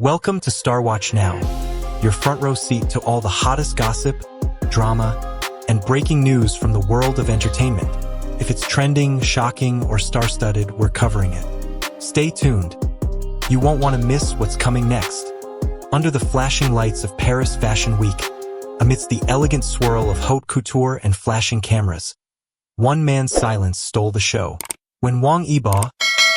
Welcome to StarWatch Now, your front row seat to all the hottest gossip, drama, and breaking news from the world of entertainment. If it's trending, shocking, or star-studded, we're covering it. Stay tuned. You won't want to miss what's coming next. Under the flashing lights of Paris Fashion Week, amidst the elegant swirl of haute couture and flashing cameras, one man's silence stole the show. When Wang Yibo,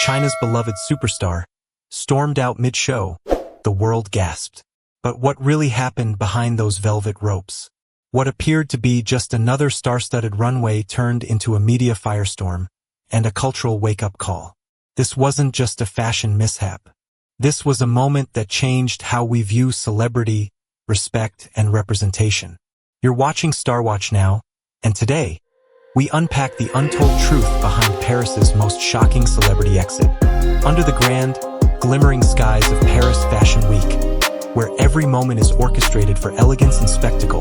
China's beloved superstar, stormed out mid-show, the world gasped. But what really happened behind those velvet ropes? What appeared to be just another star-studded runway turned into a media firestorm and a cultural wake-up call. This wasn't just a fashion mishap. This was a moment that changed how we view celebrity, respect, and representation. You're watching StarWatch Now, and today, we unpack the untold truth behind Paris's most shocking celebrity exit. Under the grand, glimmering skies of Paris Fashion Week, where every moment is orchestrated for elegance and spectacle,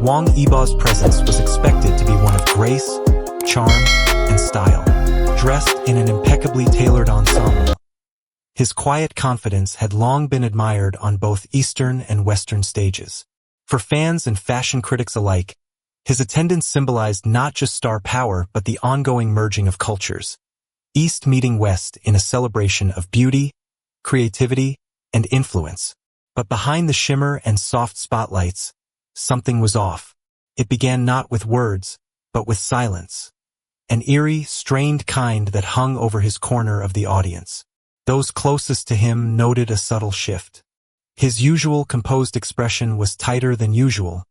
Wang Yibo's presence was expected to be one of grace, charm, and style. Dressed in an impeccably tailored ensemble, his quiet confidence had long been admired on both Eastern and Western stages. For fans and fashion critics alike, his attendance symbolized not just star power but the ongoing merging of cultures, East meeting West in a celebration of beauty, creativity, and influence. But behind the shimmer and soft spotlights, something was off. It began not with words, but with silence. An eerie, strained kind that hung over his corner of the audience. Those closest to him noted a subtle shift. His usual composed expression was tighter than usual,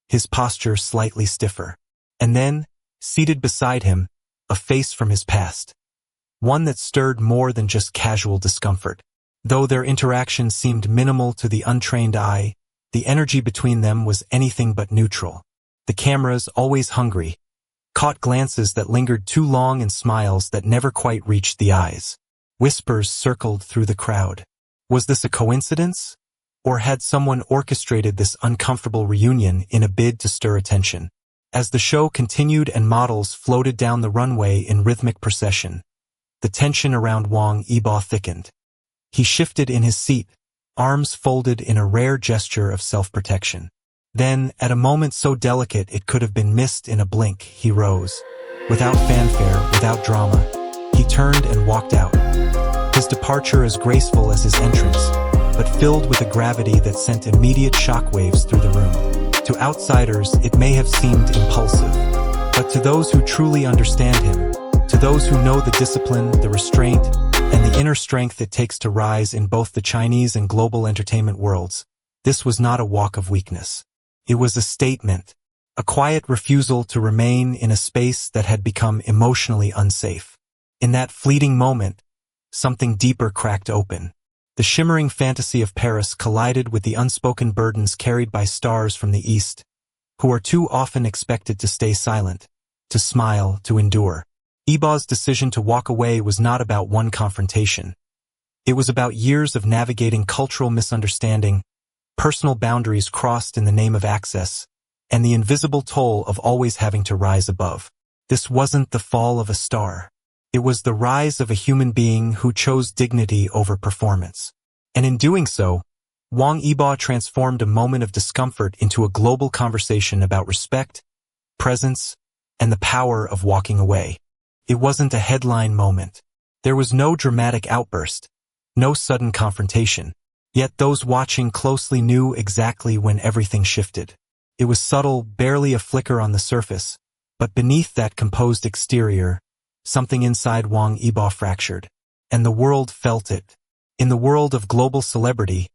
his posture slightly stiffer. And then, seated beside him, a face from his past. One that stirred more than just casual discomfort. Though their interaction seemed minimal to the untrained eye, the energy between them was anything but neutral. The cameras, always hungry, caught glances that lingered too long and smiles that never quite reached the eyes. Whispers circled through the crowd. Was this a coincidence? Or had someone orchestrated this uncomfortable reunion in a bid to stir attention? As the show continued and models floated down the runway in rhythmic procession, the tension around Wang Yibo thickened. He shifted in his seat, arms folded in a rare gesture of self-protection. Then, at a moment so delicate it could have been missed in a blink, he rose. Without fanfare, without drama, he turned and walked out. His departure as graceful as his entrance, but filled with a gravity that sent immediate shockwaves through the room. To outsiders, it may have seemed impulsive, but to those who truly understand him, to those who know the discipline, the restraint, and the inner strength it takes to rise in both the Chinese and global entertainment worlds, this was not a walk of weakness. It was a statement, a quiet refusal to remain in a space that had become emotionally unsafe. In that fleeting moment, something deeper cracked open. The shimmering fantasy of Paris collided with the unspoken burdens carried by stars from the East, who are too often expected to stay silent, to smile, to endure. Yibo's decision to walk away was not about one confrontation. It was about years of navigating cultural misunderstanding, personal boundaries crossed in the name of access, and the invisible toll of always having to rise above. This wasn't the fall of a star. It was the rise of a human being who chose dignity over performance. And in doing so, Wang Yibo transformed a moment of discomfort into a global conversation about respect, presence, and the power of walking away. It wasn't a headline moment. There was no dramatic outburst, no sudden confrontation. Yet those watching closely knew exactly when everything shifted. It was subtle, barely a flicker on the surface, but beneath that composed exterior, something inside Wang Yibo fractured. And the world felt it. In the world of global celebrity,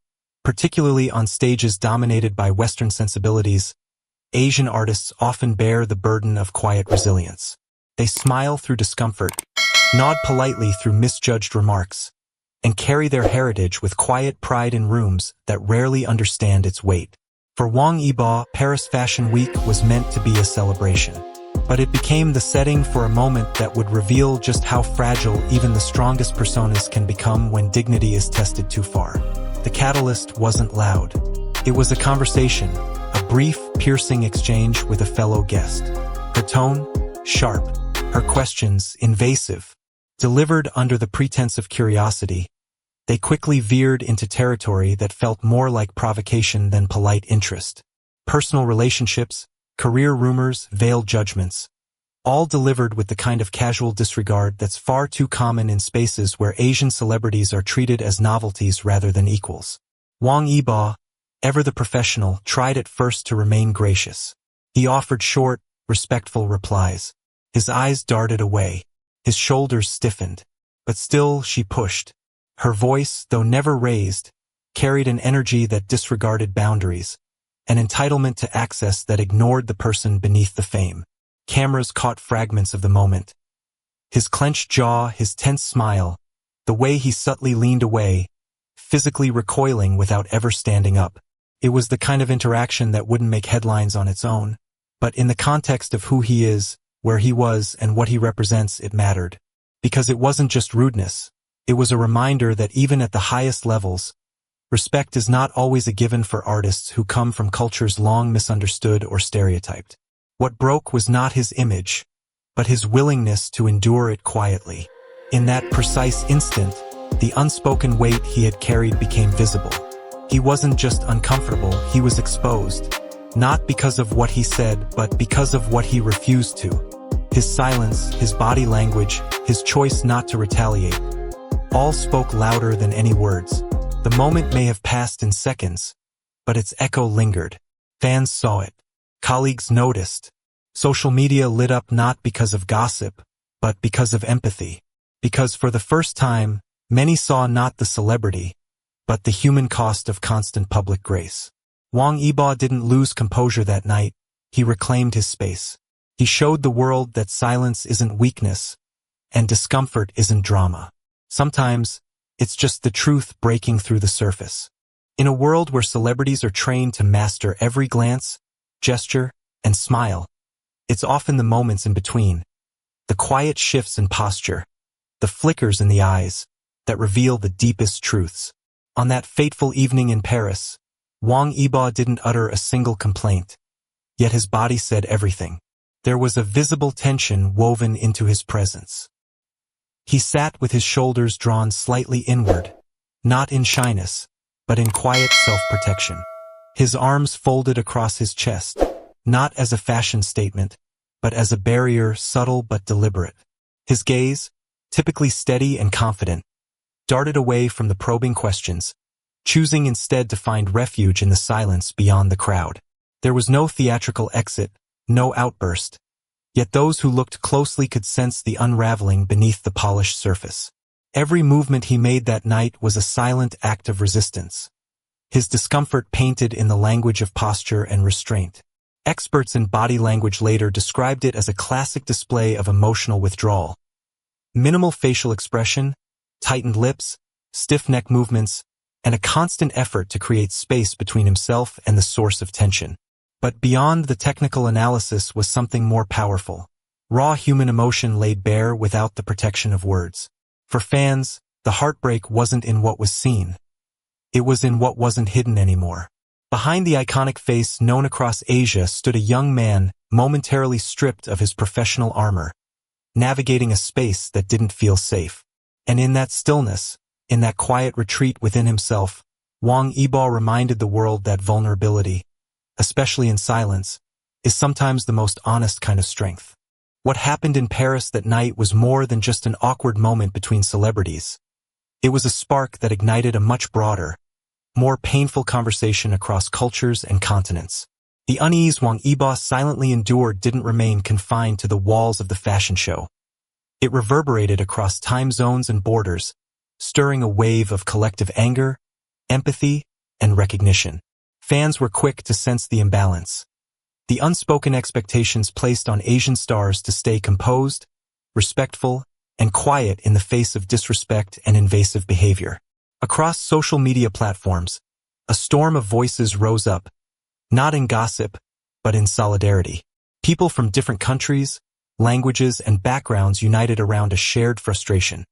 particularly on stages dominated by Western sensibilities, Asian artists often bear the burden of quiet resilience. They smile through discomfort, nod politely through misjudged remarks, and carry their heritage with quiet pride in rooms that rarely understand its weight. For Wang Yibo, Paris Fashion Week was meant to be a celebration. But it became the setting for a moment that would reveal just how fragile even the strongest personas can become when dignity is tested too far. The catalyst wasn't loud. It was a conversation, a brief, piercing exchange with a fellow guest. Her tone, sharp. Her questions, invasive. Delivered under the pretense of curiosity, They quickly veered into territory that felt more like provocation than polite interest. Personal relationships, career rumors, veiled judgments, all delivered with the kind of casual disregard that's far too common in spaces where Asian celebrities are treated as novelties rather than equals. Wang Yibo, ever the professional, tried at first to remain gracious. He offered short, respectful replies. His eyes darted away. His shoulders stiffened. But still she pushed. Her voice, though never raised, carried an energy that disregarded boundaries, an entitlement to access that ignored the person beneath the fame. Cameras caught fragments of the moment. His clenched jaw, his tense smile, the way he subtly leaned away, physically recoiling without ever standing up. It was the kind of interaction that wouldn't make headlines on its own. But in the context of who he is, where he was, and what he represents, it mattered. Because it wasn't just rudeness. It was a reminder that even at the highest levels, respect is not always a given for artists who come from cultures long misunderstood or stereotyped. What broke was not his image, but his willingness to endure it quietly. In that precise instant, the unspoken weight he had carried became visible. He wasn't just uncomfortable, he was exposed. Not because of what he said, but because of what he refused to. His silence, his body language, his choice not to retaliate, all spoke louder than any words. The moment may have passed in seconds, but its echo lingered. Fans saw it. Colleagues noticed. Social media lit up not because of gossip, but because of empathy. Because for the first time, many saw not the celebrity, but the human cost of constant public grace. Wang Yibo didn't lose composure that night. He reclaimed his space. He showed the world that silence isn't weakness, and discomfort isn't drama. Sometimes, it's just the truth breaking through the surface. In a world where celebrities are trained to master every glance, gesture, and smile, it's often the moments in between, the quiet shifts in posture, the flickers in the eyes, that reveal the deepest truths. On that fateful evening in Paris, Wang Yibo didn't utter a single complaint, yet his body said everything. There was a visible tension woven into his presence. He sat with his shoulders drawn slightly inward, not in shyness, but in quiet self-protection. His arms folded across his chest, not as a fashion statement, but as a barrier subtle but deliberate. His gaze, typically steady and confident, darted away from the probing questions, choosing instead to find refuge in the silence beyond the crowd. There was no theatrical exit, no outburst, yet those who looked closely could sense the unraveling beneath the polished surface. Every movement he made that night was a silent act of resistance, his discomfort painted in the language of posture and restraint. Experts in body language later described it as a classic display of emotional withdrawal. Minimal facial expression, tightened lips, stiff neck movements, and a constant effort to create space between himself and the source of tension. But beyond the technical analysis was something more powerful. Raw human emotion laid bare without the protection of words. For fans, the heartbreak wasn't in what was seen. It was in what wasn't hidden anymore. Behind the iconic face known across Asia stood a young man, momentarily stripped of his professional armor, navigating a space that didn't feel safe. And in that stillness, in that quiet retreat within himself, Wang Yibo reminded the world that vulnerability, especially in silence, is sometimes the most honest kind of strength. What happened in Paris that night was more than just an awkward moment between celebrities. It was a spark that ignited a much broader, more painful conversation across cultures and continents. The unease Wang Yibo silently endured didn't remain confined to the walls of the fashion show. It reverberated across time zones and borders, stirring a wave of collective anger, empathy, and recognition. Fans were quick to sense the imbalance. The unspoken expectations placed on Asian stars to stay composed, respectful, and quiet in the face of disrespect and invasive behavior. Across social media platforms, a storm of voices rose up, not in gossip, but in solidarity. People from different countries, languages, and backgrounds united around a shared frustration.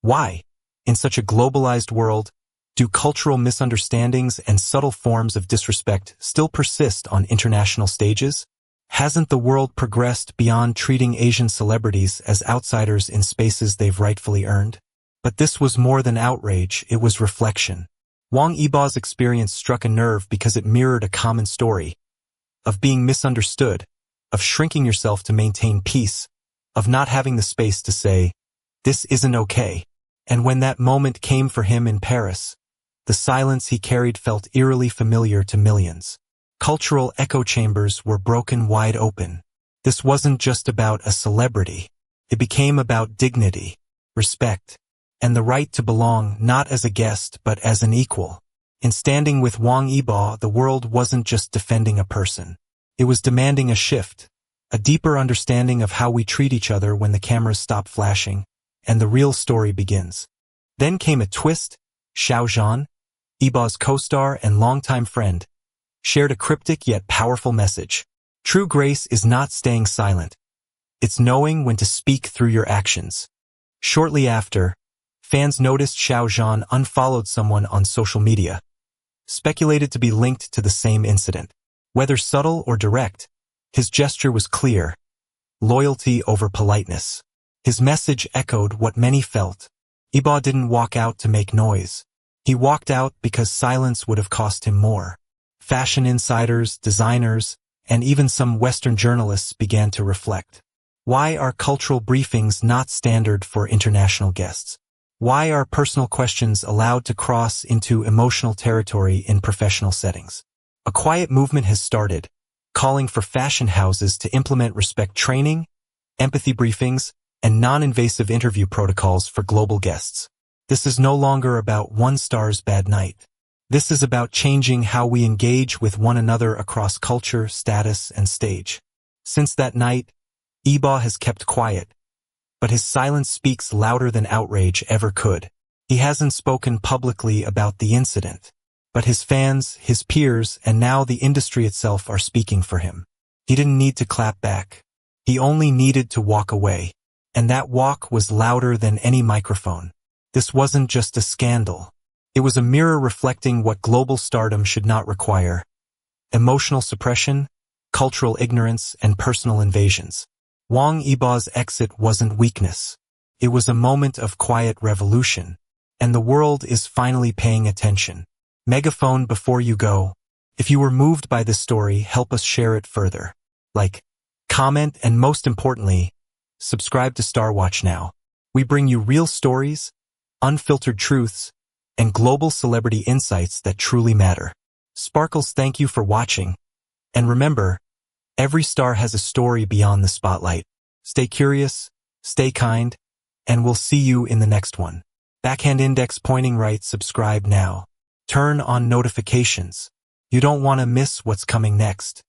Why, in such a globalized world, do cultural misunderstandings and subtle forms of disrespect still persist on international stages? Hasn't the world progressed beyond treating Asian celebrities as outsiders in spaces they've rightfully earned? But this was more than outrage, it was reflection. Wang Yibo's experience struck a nerve because it mirrored a common story of being misunderstood, of shrinking yourself to maintain peace, of not having the space to say, "This isn't okay." And when that moment came for him in Paris, the silence he carried felt eerily familiar to millions. Cultural echo chambers were broken wide open. This wasn't just about a celebrity. It became about dignity, respect, and the right to belong not as a guest but as an equal. In standing with Wang Yibo, the world wasn't just defending a person. It was demanding a shift, a deeper understanding of how we treat each other when the cameras stop flashing, and the real story begins. Then came a twist. Xiao Zhan, Yibo's co-star and longtime friend, shared a cryptic yet powerful message. True grace is not staying silent. It's knowing when to speak through your actions. Shortly after, fans noticed Xiao Zhan unfollowed someone on social media, speculated to be linked to the same incident. Whether subtle or direct, his gesture was clear: loyalty over politeness. His message echoed what many felt. Yibo didn't walk out to make noise. He walked out because silence would have cost him more. Fashion insiders, designers, and even some Western journalists began to reflect. Why are cultural briefings not standard for international guests? Why are personal questions allowed to cross into emotional territory in professional settings? A quiet movement has started, calling for fashion houses to implement respect training, empathy briefings, and non-invasive interview protocols for global guests. This is no longer about one star's bad night. This is about changing how we engage with one another across culture, status, and stage. Since that night, Yibo has kept quiet, but his silence speaks louder than outrage ever could. He hasn't spoken publicly about the incident, but his fans, his peers, and now the industry itself are speaking for him. He didn't need to clap back. He only needed to walk away. And that walk was louder than any microphone. This wasn't just a scandal. It was a mirror reflecting what global stardom should not require: emotional suppression, cultural ignorance, and personal invasions. Wang Yibo's exit wasn't weakness. It was a moment of quiet revolution. And the world is finally paying attention. Megaphone before you go. If you were moved by this story, help us share it further. Like, comment, and most importantly, subscribe to StarWatch Now. We bring you real stories, unfiltered truths, and global celebrity insights that truly matter. Sparkles, thank you for watching. And remember, every star has a story beyond the spotlight. Stay curious, stay kind, and we'll see you in the next one. Backhand index pointing right, subscribe now. Turn on notifications. You don't want to miss what's coming next.